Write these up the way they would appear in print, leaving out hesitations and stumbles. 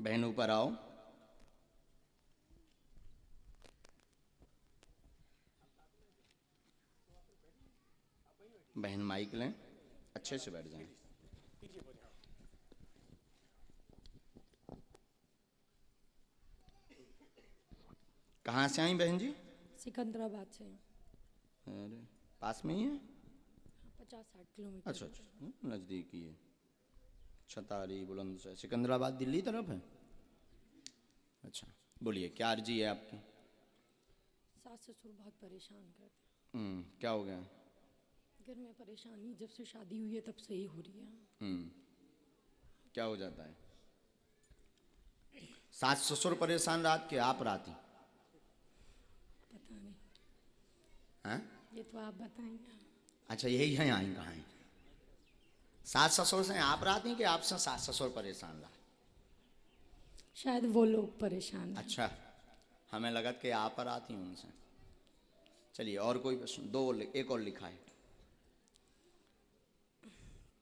बहन ऊपर आओ। बहन माइक लें, अच्छे से बैठ जाएं। कहाँ से आई बहन जी? सिकंदराबाद से। अरे पास में ही है? 50-60 किलोमीटर। अच्छा अच्छा, नज़दीक ही है। छतारी बुलंदशहर सिकंदराबाद दिल्ली तरफ है। अच्छा, बोलिए क्या अर्जी है आपकी? सास ससुर बहुत परेशान करते हैं। क्या हो गया? घर में परेशानी जब से शादी हुई है तब से ही हो रही है। क्या हो जाता है? सास ससुर परेशान रात के, आप राती? पता नहीं, हैं? ये तो आप बताएंगे। अच्छा, यही है आई कहाँ है? सास ससुर से आप राती कि आपसे सास ससुर परेशान रहा? शायद वो लोग परेशान हैं। अच्छा, हमें लगा कि आप पर आती हूँ उनसे। चलिए, और कोई प्रश्न? एक और लिखा है।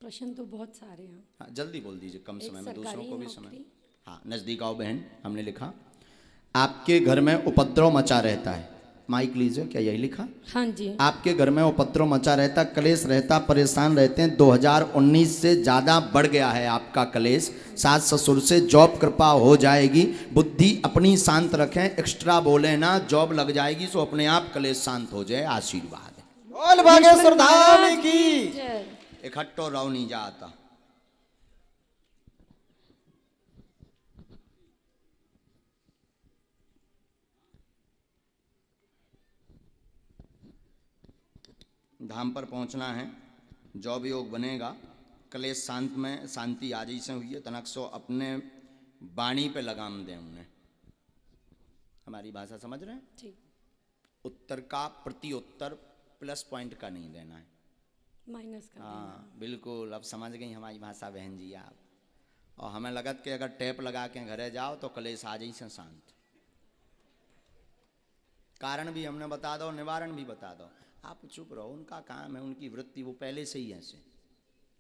प्रश्न तो बहुत सारे हैं। हाँ, जल्दी बोल दीजिए, कम समय में दूसरों को भी समय। नौकरी। हाँ, नज़दीक आओ बहन। हमने लिखा आपके घर में उपद्रव मचा रहता है। माइक लीजिए, क्या यही लिखा? हाँ जी। आपके घर में उपद्रव मचा रहता, कलेश रहता, परेशान रहते हैं। 2019 से ज़्यादा बढ़ गया है आपका कलेश। सास ससुर से जॉब कृपा हो जाएगी। बुद्धि अपनी शांत रखें, एक्स्ट्रा बोले ना, जॉब लग जाएगी सो अपने आप कलेश शांत हो जाए। आशीर्वाद है। बोल बागेश्वर धाम की। जय। इकट्ठो रहो नहीं जाता। धाम पर पहुंचना है, जॉब योग बनेगा, कलेश शांत में शांति आजी से हुई है। तनक सो अपने वाणी पे लगाम दें उन्हें। हमारी भाषा समझ रहे हैं? ठीक। उत्तर का प्रति उत्तर प्लस पॉइंट का नहीं देना है, माइनस का। हाँ बिल्कुल। अब समझ गई हमारी भाषा बहन जी आप। और हमें लगत कि अगर टेप लगा के घरे जाओ तो कलेश आ जाई से शांत। कारण भी हमने बता दो, निवारण भी बता दो। आप चुप रहो, उनका काम है, उनकी वृत्ति, वो पहले से ही ऐसे।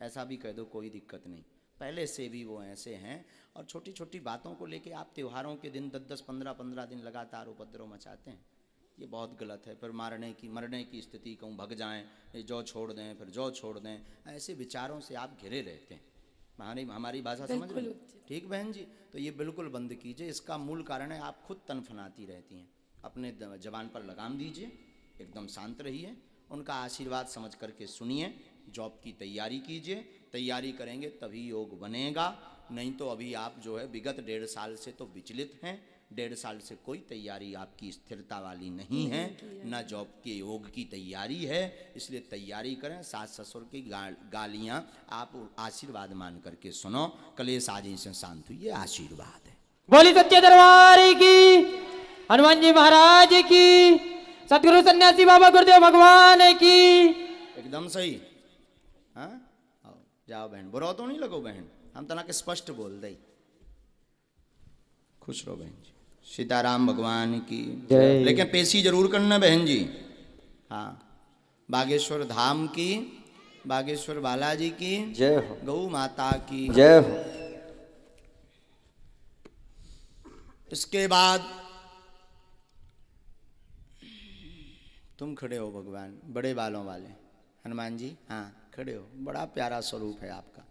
ऐसा भी कह दो, कोई दिक्कत नहीं, पहले से भी वो ऐसे हैं। और छोटी छोटी बातों को लेके आप त्योहारों के दिन 10-10, 15-15 दिन लगातार उपद्रव मचाते हैं। ये बहुत गलत है। फिर मरने की स्थिति, कहूँ भग जाएं, ये जौ छोड़ दें, फिर जौ छोड़ दें, ऐसे विचारों से आप घिरे रहते हैं। हमारी भाषा समझ रहे हैं? ठीक बहन जी, तो ये बिल्कुल बंद कीजिए। इसका मूल कारण है आप खुद तनफनाती रहती हैं। अपने जबान पर लगाम दीजिए, एकदम शांत रहिए, उनका आशीर्वाद समझ करके सुनिए। जॉब की तैयारी कीजिए, तैयारी करेंगे तभी योग बनेगा। नहीं तो अभी आप जो है विगत 1.5 साल से तो विचलित हैं। 1.5 साल से कोई तैयारी आपकी स्थिरता वाली नहीं है, ना जॉब के योग की तैयारी है। इसलिए तैयारी करें। सास ससुर की गालियाँ आप आशीर्वाद मान करके सुनो। कलेश आज से शांत हुई, ये आशीर्वाद है। बोली सच्चे दरबार की, हनुमान जी महाराज की, सतगुरु सन्यासी बाबा गुरुदेव भगवान की। एकदम सही। हाँ, जाओ बहन, बुरा तो नहीं लगो बहन, हम तना के स्पष्ट बोल दे। खुश रहो बहन जी। सीताराम भगवान की जय। लेकिन पेशी जरूर करना बहन जी। हाँ, बागेश्वर धाम की, बागेश्वर बालाजी की जय हो, गौ माता की जय हो। इसके बाद तुम खड़े हो भगवान, बड़े बालों वाले हनुमान जी। हाँ खड़े हो, बड़ा प्यारा स्वरूप है आपका।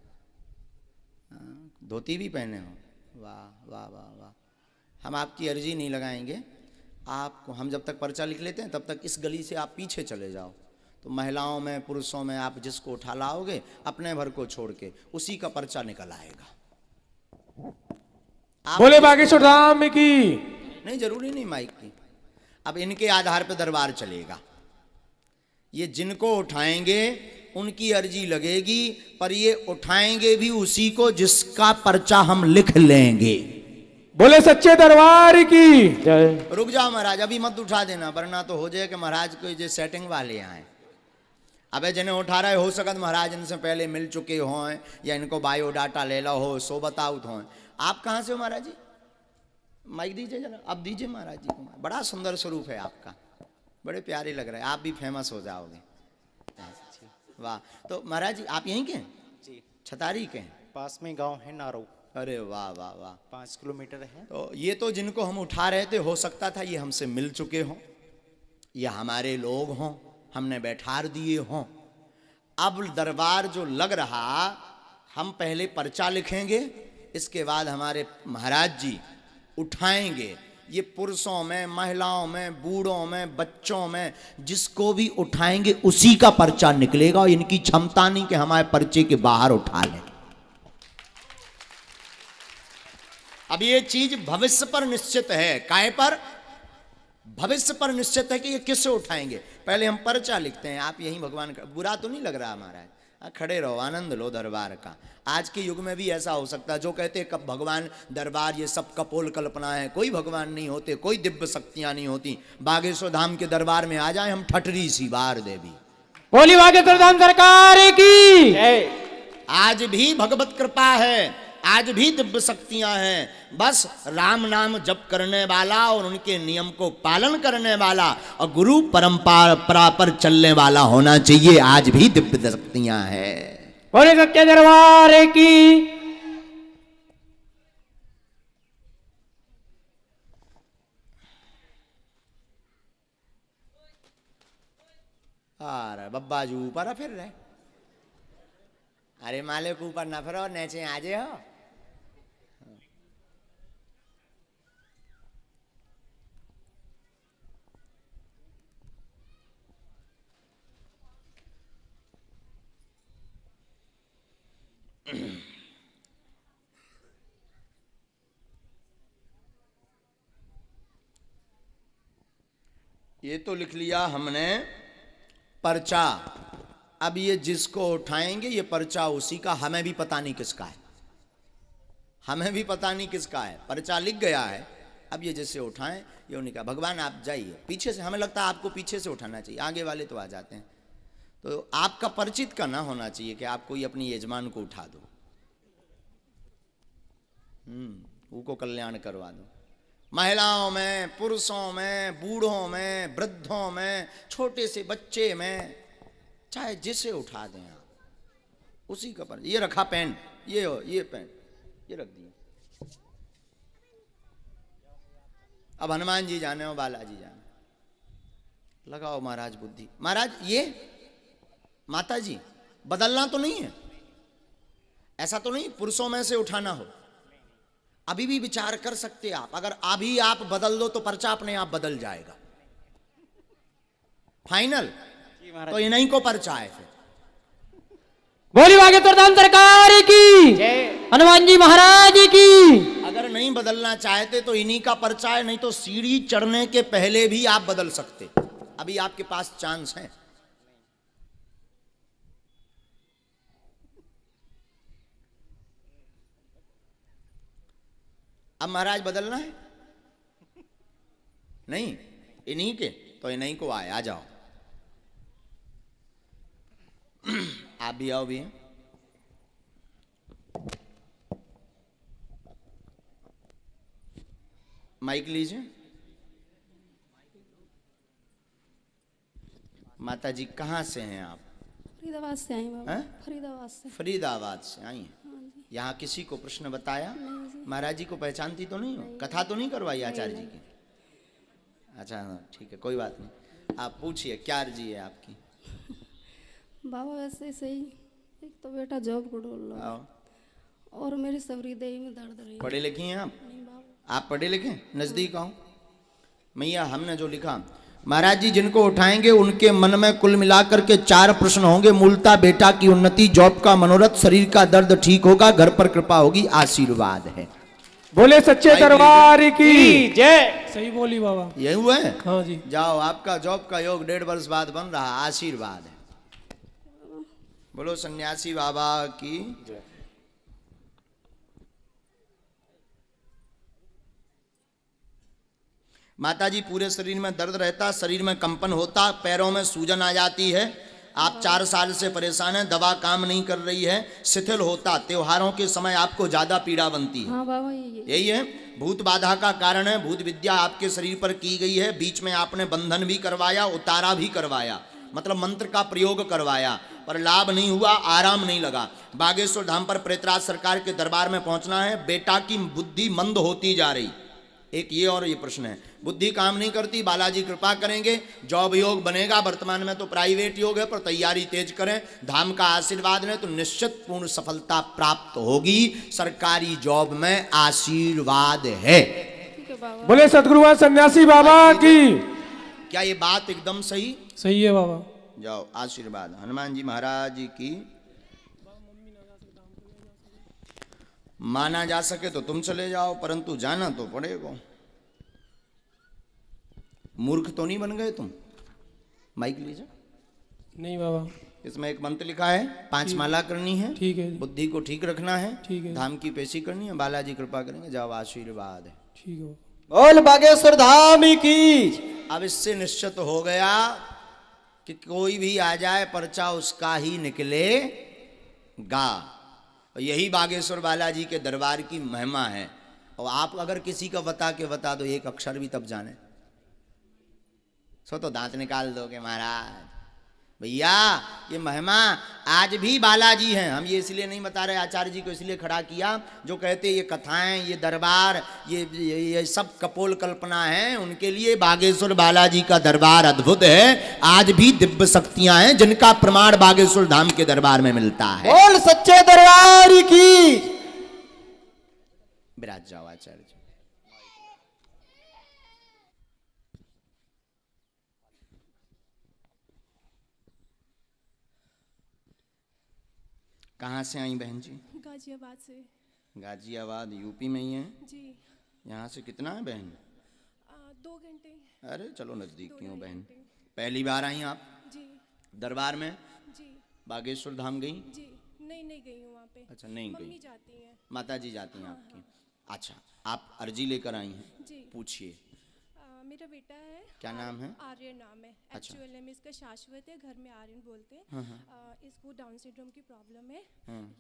हाँ, धोती भी पहने हो, वाह वाह वाह वाह। हम आपकी अर्जी नहीं लगाएंगे आपको। हम जब तक पर्चा लिख लेते हैं तब तक इस गली से आप पीछे चले जाओ, तो महिलाओं में पुरुषों में आप जिसको उठा लाओगे अपने भर को छोड़ के उसी का पर्चा निकल आएगा। बोले बागेश्वर धाम की। नहीं, जरूरी नहीं माइक की। अब इनके आधार पर दरबार चलेगा। ये जिनको उठाएंगे उनकी अर्जी लगेगी, पर ये उठाएंगे भी उसी को जिसका पर्चा हम लिख लेंगे। बोले सच्चे दरबार की जय। रुक जाओ महाराज, अभी मत उठा देना, वरना तो हो जाए कि महाराज कोई जो सेटिंग वाले आए। अबे जिन्हें उठा रहे हो सकत महाराज इनसे पहले मिल चुके हों, या इनको बायोडाटा ले लो हो, सो बताओ हो। आप कहाँ से हो महाराज जी? माइक दीजिए जरा, अब दीजिए महाराज जी को। बड़ा सुंदर स्वरूप है आपका, बड़े प्यारे लग रहे हैं। आप भी फेमस हो जाओगे। वाह। तो महाराज जी आप यहीं के हैं? जी, छतारी के हैं? पास में गांव है नारो। अरे वाह वाह वाह। 5 किलोमीटर है। तो ये तो जिनको हम उठा रहे थे, हो सकता था ये हमसे मिल चुके हों, ये हमारे लोग हों, हमने बैठार दिए हों। अब दरबार जो लग रहा, हम पहले पर्चा लिखेंगे, इसके बाद हमारे महाराज जी उठाएंगे। ये पुरुषों में, महिलाओं में, बूढ़ों में, बच्चों में, जिसको भी उठाएंगे उसी का पर्चा निकलेगा। और इनकी क्षमता नहीं कि हमारे पर्चे के बाहर उठा लें। अब ये चीज भविष्य पर निश्चित है। काय पर? भविष्य पर निश्चित है कि ये किससे उठाएंगे। पहले हम पर्चा लिखते हैं। आप यही भगवान का, बुरा तो नहीं लग रहा महाराज? खड़े रहो, आनंद लो दरबार का। आज के युग में भी ऐसा हो सकता है, जो कहते हैं कब भगवान दरबार, ये सब कपोल कल्पना है, कोई भगवान नहीं होते, कोई दिव्य शक्तियां नहीं होती। बागेश्वर धाम के दरबार में आ जाए हम, ठटरी सी बार देवी। बोली बागेश्वर धाम सरकार की। आज भी भगवत कृपा है, आज भी दिव्य शक्तियां हैं। बस राम नाम जप करने वाला और उनके नियम को पालन करने वाला और गुरु परंपरा पर चलने वाला होना चाहिए। आज भी दिव्य शक्तियां हैं। बोले सत्य दरबार की। अरे बब्बा जी ऊपर फिर रहे। अरे मालिक ऊपर ना फिरो, नीचे आजे हो। ये तो लिख लिया हमने पर्चा। अब ये जिसको उठाएंगे ये पर्चा उसी का, हमें भी पता नहीं किसका है, हमें भी पता नहीं किसका है। पर्चा लिख गया है। अब ये जिससे उठाएं, ये उन्हीं का। भगवान आप जाइए पीछे से, हमें लगता है आपको पीछे से उठाना चाहिए, आगे वाले तो आ जाते हैं। तो आपका परिचित का ना होना चाहिए कि आप कोई अपनी यजमान को उठा दो, उनको कल्याण करवा दो। महिलाओं में, पुरुषों में, बूढ़ों में, वृद्धों में, छोटे से बच्चे में, चाहे जिसे उठा दें आप, उसी का पर। ये रखा पेन, ये पेन ये रख दिया। अब हनुमान जी जाने और बालाजी जाने। लगाओ महाराज बुद्धि। महाराज ये माता जी बदलना तो नहीं है, ऐसा तो नहीं पुरुषों में से उठाना हो। अभी भी विचार कर सकते आप, अगर अभी आप बदल दो तो पर्चा अपने आप बदल जाएगा। फाइनल तो इन्हीं को पर्चा है फिर। बोली बागेश्वर धाम सरकार की। हनुमान जी महाराज की। अगर नहीं बदलना चाहते तो इन्हीं का पर्चा है, नहीं तो सीढ़ी चढ़ने के पहले भी आप बदल सकते। अभी आपके पास चांस है। अब महाराज बदलना है नहीं, इन्हीं के तो इन्हीं को आए। आ जाओ, आप भी आओ भी। माइक लीजिए। माता जी कहाँ से हैं आप? फरीदाबाद से आई बाबा। हैं? फरीदाबाद से। फरीदाबाद से आई हैं। यहाँ किसी को प्रश्न बताया? महाराज जी को पहचानती तो नहीं हो? कथा तो नहीं करवाई आचार्य जी की? अच्छा हाँ ठीक है, कोई बात नहीं। आप पूछिए, क्या अर्जी है आपकी? बाबा वैसे सही, एक तो बेटा जॉब को ढूंढ लो आओ। और मेरी सबरी देही में दर्द रही। पढ़े लिखे हैं आप? नहीं बाबा। आप पढ़े लिखे? नजदीक आओ। मैया हमने जो लिखा, महाराज जी जिनको उठाएंगे उनके मन में कुल मिलाकर के 4 प्रश्न होंगे। मूलता बेटा की उन्नति, जॉब का मनोरथ, शरीर का दर्द ठीक होगा, घर पर कृपा होगी, आशीर्वाद है। बोले सच्चे दरबार की जय। सही बोली बाबा। यही हुआ है? हाँ जी। जाओ, आपका जॉब का योग 1.5 वर्ष बाद बन रहा, आशीर्वाद है। बोलो सन्यासी बाबा की। माता जी पूरे शरीर में दर्द रहता, शरीर में कंपन होता, पैरों में सूजन आ जाती है। आप 4 साल से परेशान हैं, दवा काम नहीं कर रही है, शिथिल होता, त्योहारों के समय आपको ज्यादा पीड़ा बनती है। हाँ बाबा ये यही है, भूत बाधा का कारण है। भूत विद्या आपके शरीर पर की गई है। बीच में आपने बंधन भी करवाया, उतारा भी करवाया, मतलब मंत्र का प्रयोग करवाया। पर लाभ नहीं हुआ, आराम नहीं लगा। बागेश्वर धाम पर प्रेतराज सरकार के दरबार में पहुंचना है। बेटा की बुद्धि मंद होती जा रही, एक ये और ये प्रश्न है, बुद्धि काम नहीं करती, बालाजी कृपा करेंगे, जॉब योग बनेगा। वर्तमान में तो प्राइवेट योग है, पर तैयारी तेज करें, धाम का आशीर्वाद लें तो निश्चित पूर्ण सफलता प्राप्त होगी। सरकारी जॉब में आशीर्वाद है। ठीक है बाबा। बोले सतगुरुवान सन्यासी बाबा की। क्या ये बात एकदम सही? सही है बाबा। जाओ, आशीर्वाद हनुमान जी महाराज जी की। माना जा सके तो तुम चले जाओ, परंतु जाना तो पड़ेगा। मूर्ख तो नहीं बन गए तुम? माइक लीजिए। नहीं बाबा। इसमें एक मंत्र लिखा है, 5 माला करनी है, ठीक है। बुद्धि को ठीक रखना है, ठीक है। धाम की पेशी करनी है, बालाजी कृपा करेंगे। जाओ, आशीर्वाद है। ठीक है। बोल बागेश्वर धाम की। अब इससे निश्चित हो गया कि कोई भी आ जाए पर्चा उसका ही निकलेगा। यही बागेश्वर बालाजी के दरबार की महिमा है। और आप अगर किसी का बता दो एक अक्षर भी, तब जाने सो तो दांत निकाल दोगे महाराज। भैया ये महिमा आज भी बालाजी हैं। हम ये इसलिए नहीं बता रहे, आचार्य जी को इसलिए खड़ा किया, जो कहते ये कथाएं, ये दरबार, ये सब कपोल कल्पना है, उनके लिए बागेश्वर बालाजी का दरबार अद्भुत है। आज भी दिव्य शक्तियां हैं जिनका प्रमाण बागेश्वर धाम के दरबार में मिलता है। बोल सच्चे दरबार की। विराज जाओ आचार्य जी। कहाँ से आई बहन जी? गाजियाबाद से। गाजियाबाद यूपी में ही है? जी। यहाँ से कितना है बहन? 2 घंटे। अरे चलो नजदीक की हो बहन। पहली बार आई आप जी। दरबार में? जी। बागेश्वर धाम गई? जी नहीं गई हूँ वहाँ पे। अच्छा नहीं मम्मी गई, जाती हैं। माता जी जाती हैं आपकी। अच्छा, आप अर्जी लेकर आई हैं? जी। पूछिए। मेरा बेटा है। क्या नाम है? आर्यन नाम है। अच्छा। एक्चुअल नेम इसका शाश्वत है, घर में आर्यन बोलते हैं। इसको डाउन सिंड्रोम की प्रॉब्लम है।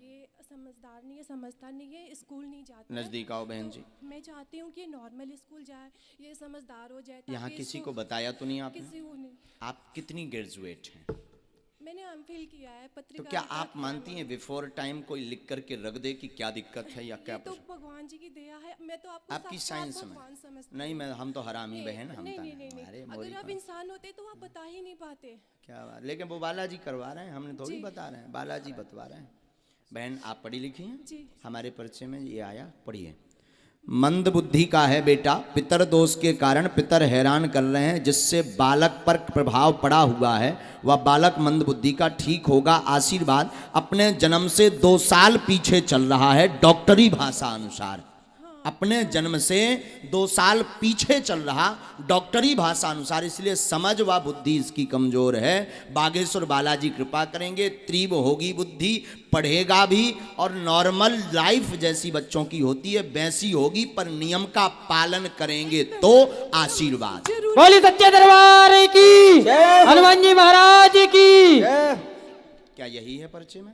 ये समझदार नहीं है, समझता नहीं है, स्कूल नहीं जाता है। नजदीक आओ बहन जी। मैं चाहती हूँ कि नॉर्मल स्कूल जाए, ये समझदार हो जाए। यहाँ ताकि किसी इसको- को बताया तो नहीं आपने? किसी को नहीं। आप कितनी ग्रेजुएट हैं? मैंने एमफिल किया है तो पत्रिका। क्या आप मानती हैं बिफोर टाइम कोई लिख करके रख दे कि क्या दिक्कत है या क्या तो प्रश्न? भगवान जी की दया है। मैं तो आपको आपकी साक्षात साइंस में भगवान समझती नहीं, मैं हम तो हरामी नहीं, बहन, हम नहीं, तो नहीं, नहीं, अरे नहीं। मोरी अगर आप पर। इंसान होते तो आप बता ही नहीं पाते। क्या बात, लेकिन वो बालाजी करवा रहे हैं, हमने थोड़ी जी। बता रहे हैं, बालाजी बतवा रहे हैं। बहन आप पढ़ी लिखी हैं? जी। हमारे परिचय में ये आया, पढ़िए। मंद बुद्धि का है बेटा, पितर दोष के कारण पितर हैरान कर रहे हैं, जिससे बालक पर प्रभाव पड़ा हुआ है। वह बालक मंद बुद्धि का ठीक होगा, आशीर्वाद। अपने जन्म से 2 साल पीछे चल रहा है डॉक्टरी भाषा अनुसार। अपने जन्म से 2 साल पीछे चल रहा डॉक्टरी भाषा अनुसार, इसलिए समझ व बुद्धि इसकी कमजोर है। बागेश्वर बालाजी कृपा करेंगे, तीव्र होगी बुद्धि, पढ़ेगा भी और नॉर्मल लाइफ जैसी बच्चों की होती है वैसी होगी, पर नियम का पालन करेंगे तो आशीर्वाद। बोली सच्चे दरबार की। हनुमान जी महाराज की। क्या यही है परिचय में?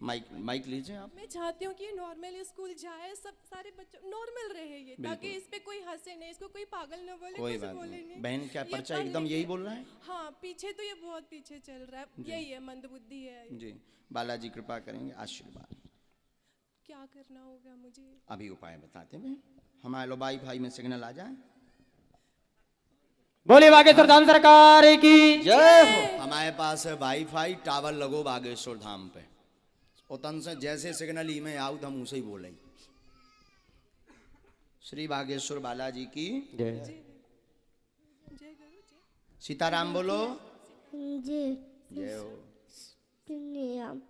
माइक लीजिए आप। मैं चाहती हूँ कि नॉर्मल स्कूल जाए, सब सारे बच्चे नॉर्मल रहे ये, ताकि इस पे कोई हंसे नहीं, इसको कोई पागल न बोले, कोई कुछ बात बोले नहीं नहीं। बहन, क्या ये पर्चा पढ़ एकदम लिख यही के- बोल रहा है? हाँ, पीछे तो ये बहुत पीछे चल रहा है। यही है, मंदबुद्धि है। जी, बालाजी कृपा करेंगे, आशीर्वाद। क्या करना होगा मुझे? अभी उपाय बताते हैं। हमारे लो वाईफाई में सिग्नल आ जाए। बोले बागेश्वर धाम सरकार की जय हो। हमारे पास है वाईफाई टावर लगो बागेश्वर धाम पे, उतन से जैसे सिग्नल ई में आऊ हम उसे ही बोले। श्री बागेश्वर बालाजी की जय। जय गुरु जय। सीताराम बोलो। जी जय हो। नियम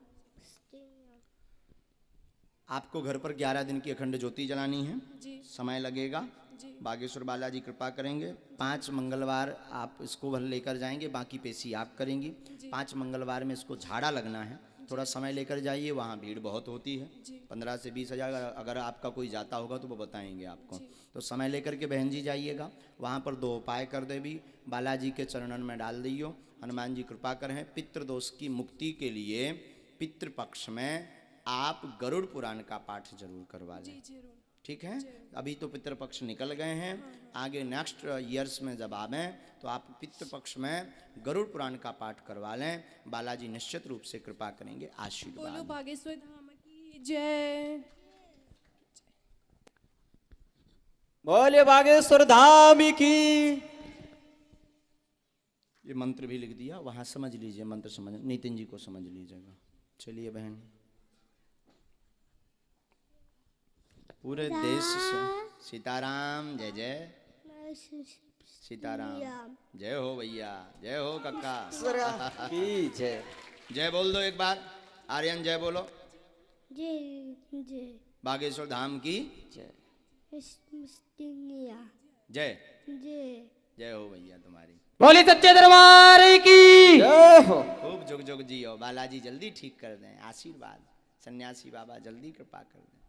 आपको घर पर 11 दिन की अखंड ज्योति जलानी है। जी। समय लगेगा। जी। बागेश्वर बालाजी कृपा करेंगे। 5 मंगलवार आप इसको भर लेकर जाएंगे, बाकी पेशी आप करेंगी। 5 मंगलवार में इसको झाड़ा लगना है, थोड़ा समय लेकर जाइए, वहाँ भीड़ बहुत होती है। 15 से 20 हज़ार, अगर आपका कोई जाता होगा तो वो बताएंगे आपको। तो समय लेकर के बहन जी जाइएगा। वहाँ पर 2 उपाय कर दे भी, बालाजी के चरणन में डाल दियो, हनुमान जी कृपा करें। पितृदोष की मुक्ति के लिए पितृपक्ष में आप गरुड़ पुराण का पाठ जरूर करवा लें। जी जरूर। ठीक है। अभी तो पितृपक्ष निकल गए हैं, आगे नेक्स्ट ईयर्स में जब आवें तो आप पितृपक्ष में गरुड़ पुराण का पाठ करवा लें, बालाजी निश्चित रूप से कृपा करेंगे। बोलो आशीर्वाद। बागेश्वर धाम की जय। बोले बागेश्वर धाम की। ये मंत्र भी लिख दिया, वहां समझ लीजिए, मंत्र समझ, नितिन जी को समझ लीजिएगा। चलिए बहन, पूरे देश से सीताराम, जय जय सीताराम, जय हो भैया, जय हो कक्का की जय। जय बोल दो एक बार, आर्यन जय बोलो। जय जय बागेश्वर धाम की जय। जय। जय जय हो भैया तुम्हारी। बोले सच्चे दरबार की। जय हो। खूब जुग जुग जियो, बालाजी जल्दी ठीक कर दें। आशीर्वाद, सन्यासी बाबा जल्दी कृपा कर दें।